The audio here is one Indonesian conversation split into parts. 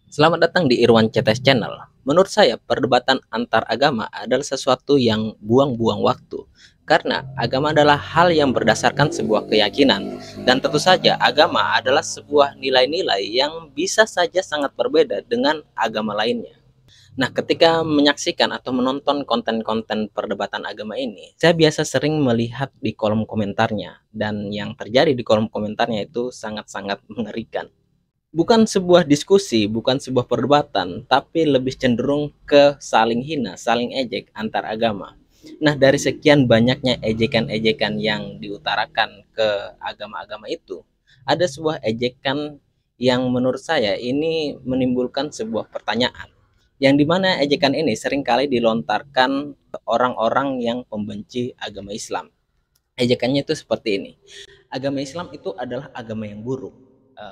Selamat datang di Irwan CTS Channel. Menurut saya, perdebatan antar agama adalah sesuatu yang buang-buang waktu. Karena agama adalah hal yang berdasarkan sebuah keyakinan. Dan tentu saja agama adalah sebuah nilai-nilai yang bisa saja sangat berbeda dengan agama lainnya. Nah, ketika menyaksikan atau menonton konten-konten perdebatan agama ini, saya biasa sering melihat di kolom komentarnya. Dan yang terjadi di kolom komentarnya itu sangat-sangat mengerikan. Bukan sebuah diskusi, bukan sebuah perdebatan, tapi lebih cenderung ke saling hina, saling ejek antar agama. Nah, dari sekian banyaknya ejekan-ejekan yang diutarakan ke agama-agama itu, ada sebuah ejekan yang menurut saya ini menimbulkan sebuah pertanyaan. Yang dimana ejekan ini seringkali dilontarkan orang-orang yang pembenci agama Islam. Ejekannya itu seperti ini: agama Islam itu adalah agama yang buruk.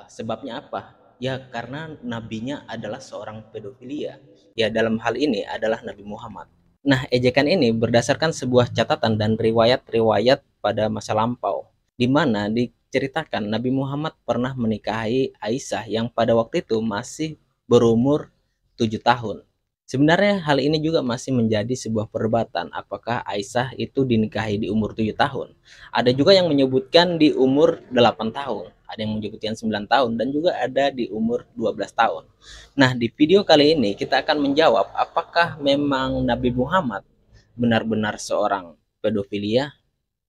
Sebabnya apa? Ya karena nabinya adalah seorang pedofilia. Ya dalam hal ini adalah Nabi Muhammad. Nah, ejekan ini berdasarkan sebuah catatan dan riwayat-riwayat pada masa lampau, di mana diceritakan Nabi Muhammad pernah menikahi Aisyah yang pada waktu itu masih berumur 7 tahun. Sebenarnya hal ini juga masih menjadi sebuah perdebatan, apakah Aisyah itu dinikahi di umur 7 tahun. Ada juga yang menyebutkan di umur 8 tahun, ada yang menyebutkan 9 tahun, dan juga ada di umur 12 tahun. Nah, di video kali ini kita akan menjawab apakah memang Nabi Muhammad benar-benar seorang pedofilia.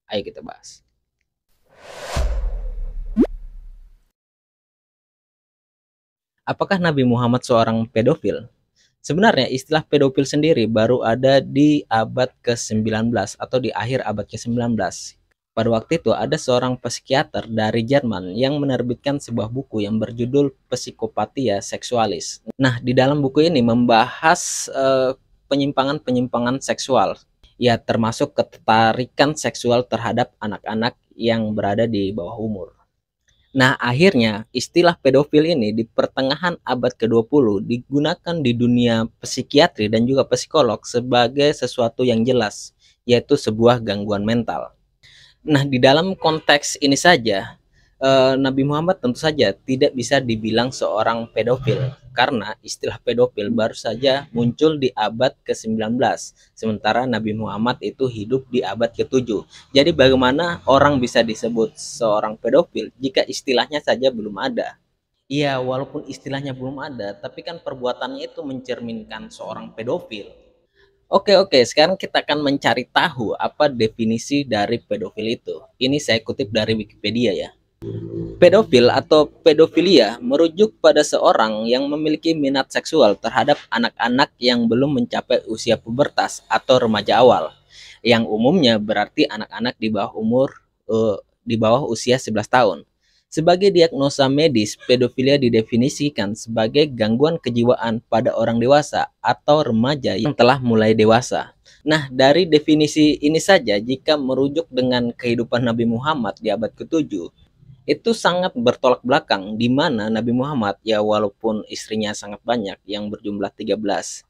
Ayo kita bahas. Apakah Nabi Muhammad seorang pedofil? Sebenarnya istilah pedofil sendiri baru ada di abad ke-19 atau di akhir abad ke-19. Pada waktu itu ada seorang psikiater dari Jerman yang menerbitkan sebuah buku yang berjudul Psikopatia Seksualis. Nah, di dalam buku ini membahas penyimpangan-penyimpangan seksual, ya termasuk ketertarikan seksual terhadap anak-anak yang berada di bawah umur. Nah, akhirnya istilah pedofil ini di pertengahan abad ke-20 digunakan di dunia psikiatri dan juga psikolog sebagai sesuatu yang jelas, yaitu sebuah gangguan mental. Nah, di dalam konteks ini saja, Nabi Muhammad tentu saja tidak bisa dibilang seorang pedofil karena istilah pedofil baru saja muncul di abad ke-19, sementara Nabi Muhammad itu hidup di abad ke-7. Jadi bagaimana orang bisa disebut seorang pedofil jika istilahnya saja belum ada? Iya, walaupun istilahnya belum ada, tapi kan perbuatannya itu mencerminkan seorang pedofil. Oke, sekarang kita akan mencari tahu apa definisi dari pedofil itu. Ini saya kutip dari Wikipedia ya. Pedofil atau pedofilia merujuk pada seorang yang memiliki minat seksual terhadap anak-anak yang belum mencapai usia pubertas atau remaja awal, yang umumnya berarti anak-anak di bawah di bawah usia 11 tahun. Sebagai diagnosa medis, pedofilia didefinisikan sebagai gangguan kejiwaan pada orang dewasa atau remaja yang telah mulai dewasa. Nah, dari definisi ini saja, jika merujuk dengan kehidupan Nabi Muhammad di abad ke-7, itu sangat bertolak belakang, di mana Nabi Muhammad ya walaupun istrinya sangat banyak yang berjumlah 13,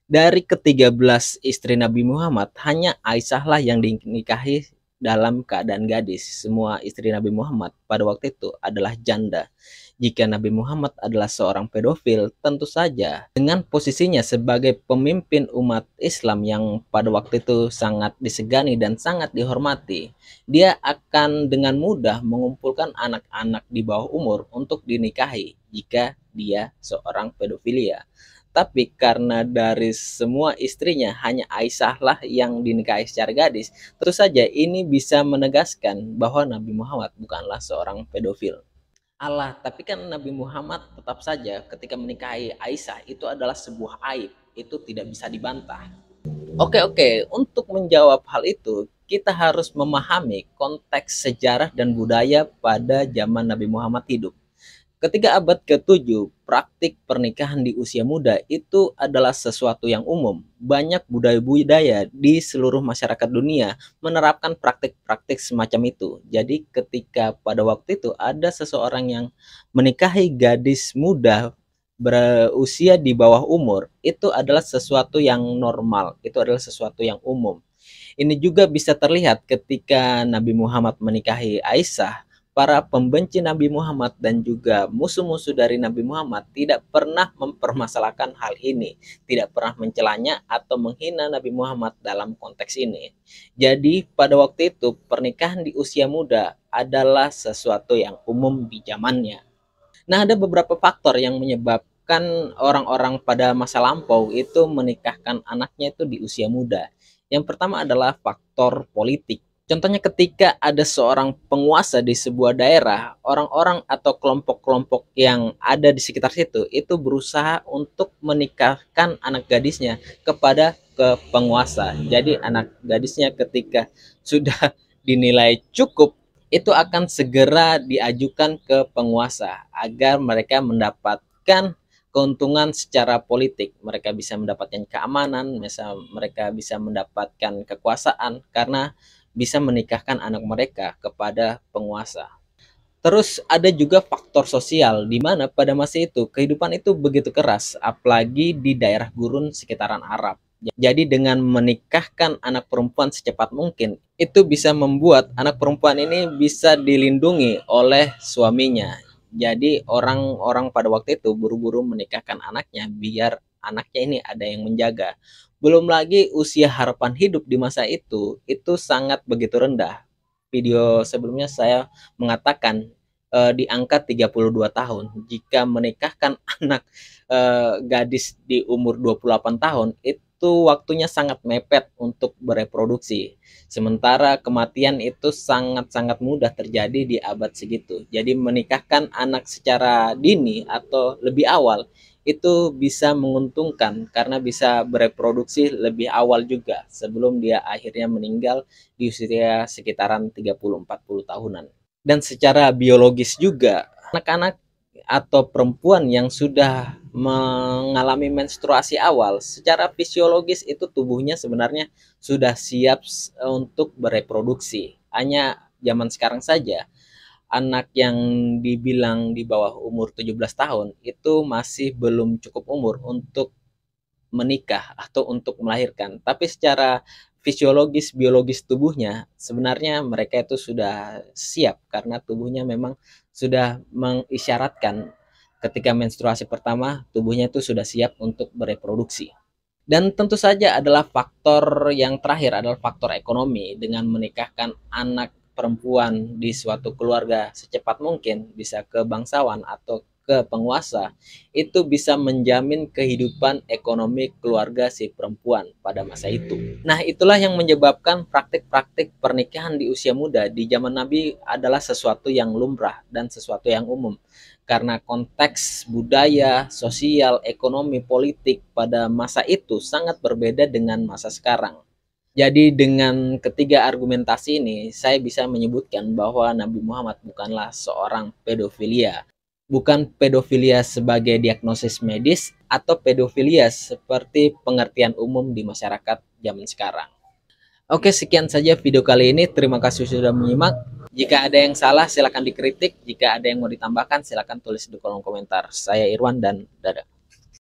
dari ke-13 istri Nabi Muhammad hanya Aisyah lah yang dinikahi dalam keadaan gadis. Semua istri Nabi Muhammad pada waktu itu adalah janda. Jika Nabi Muhammad adalah seorang pedofil, tentu saja dengan posisinya sebagai pemimpin umat Islam yang pada waktu itu sangat disegani dan sangat dihormati, dia akan dengan mudah mengumpulkan anak-anak di bawah umur untuk dinikahi jika dia seorang pedofilia. Tapi karena dari semua istrinya hanya Aisyah lah yang dinikahi secara gadis, terus saja ini bisa menegaskan bahwa Nabi Muhammad bukanlah seorang pedofil. Allah, tapi kan Nabi Muhammad tetap saja ketika menikahi Aisyah itu adalah sebuah aib, itu tidak bisa dibantah. Oke, untuk menjawab hal itu, kita harus memahami konteks sejarah dan budaya pada zaman Nabi Muhammad hidup. Ketika abad ke-7, praktik pernikahan di usia muda itu adalah sesuatu yang umum. Banyak budaya-budaya di seluruh masyarakat dunia menerapkan praktik-praktik semacam itu. Jadi ketika pada waktu itu ada seseorang yang menikahi gadis muda berusia di bawah umur, itu adalah sesuatu yang normal, itu adalah sesuatu yang umum. Ini juga bisa terlihat ketika Nabi Muhammad menikahi Aisyah. para pembenci Nabi Muhammad dan juga musuh-musuh dari Nabi Muhammad tidak pernah mempermasalahkan hal ini, tidak pernah mencelanya atau menghina Nabi Muhammad dalam konteks ini. Jadi pada waktu itu pernikahan di usia muda adalah sesuatu yang umum di zamannya. Nah, ada beberapa faktor yang menyebabkan orang-orang pada masa lampau itu menikahkan anaknya itu di usia muda. Yang pertama adalah faktor politik. Contohnya ketika ada seorang penguasa di sebuah daerah, orang-orang atau kelompok-kelompok yang ada di sekitar situ itu berusaha untuk menikahkan anak gadisnya kepada ke penguasa. Jadi anak gadisnya ketika sudah dinilai cukup itu akan segera diajukan ke penguasa agar mereka mendapatkan keuntungan secara politik. Mereka bisa mendapatkan keamanan, misal mereka bisa mendapatkan kekuasaan karena bisa menikahkan anak mereka kepada penguasa. Terus ada juga faktor sosial di mana pada masa itu kehidupan itu begitu keras, apalagi di daerah gurun sekitaran Arab. Jadi dengan menikahkan anak perempuan secepat mungkin, itu bisa membuat anak perempuan ini bisa dilindungi oleh suaminya. Jadi orang-orang pada waktu itu buru-buru menikahkan anaknya biar anaknya ini ada yang menjaga. Belum lagi usia harapan hidup di masa itu sangat begitu rendah. Video sebelumnya saya mengatakan di angka 32 tahun. Jika menikahkan anak gadis di umur 28 tahun, itu waktunya sangat mepet untuk bereproduksi. Sementara kematian itu sangat-sangat mudah terjadi di abad segitu. Jadi menikahkan anak secara dini atau lebih awal itu bisa menguntungkan karena bisa bereproduksi lebih awal juga sebelum dia akhirnya meninggal di usia sekitaran 30-40 tahunan. Dan secara biologis juga anak-anak atau perempuan yang sudah mengalami menstruasi awal secara fisiologis itu tubuhnya sebenarnya sudah siap untuk bereproduksi. Hanya zaman sekarang saja anak yang dibilang di bawah umur 17 tahun itu masih belum cukup umur untuk menikah atau untuk melahirkan. Tapi secara fisiologis biologis tubuhnya sebenarnya mereka itu sudah siap karena tubuhnya memang sudah mengisyaratkan ketika menstruasi pertama tubuhnya itu sudah siap untuk bereproduksi. Dan tentu saja adalah faktor yang terakhir adalah faktor ekonomi dengan menikahkan anak perempuan di suatu keluarga secepat mungkin bisa ke bangsawan atau ke penguasa itu bisa menjamin kehidupan ekonomi keluarga si perempuan pada masa itu. Nah, itulah yang menyebabkan praktik-praktik pernikahan di usia muda di zaman Nabi adalah sesuatu yang lumrah dan sesuatu yang umum. Karena konteks budaya, sosial, ekonomi, politik pada masa itu sangat berbeda dengan masa sekarang. Jadi dengan ketiga argumentasi ini, saya bisa menyebutkan bahwa Nabi Muhammad bukanlah seorang pedofilia. Bukan pedofilia sebagai diagnosis medis atau pedofilia seperti pengertian umum di masyarakat zaman sekarang. Oke, sekian saja video kali ini. Terima kasih sudah menyimak. Jika ada yang salah, silakan dikritik. Jika ada yang mau ditambahkan, silakan tulis di kolom komentar. Saya Irwan dan dadah.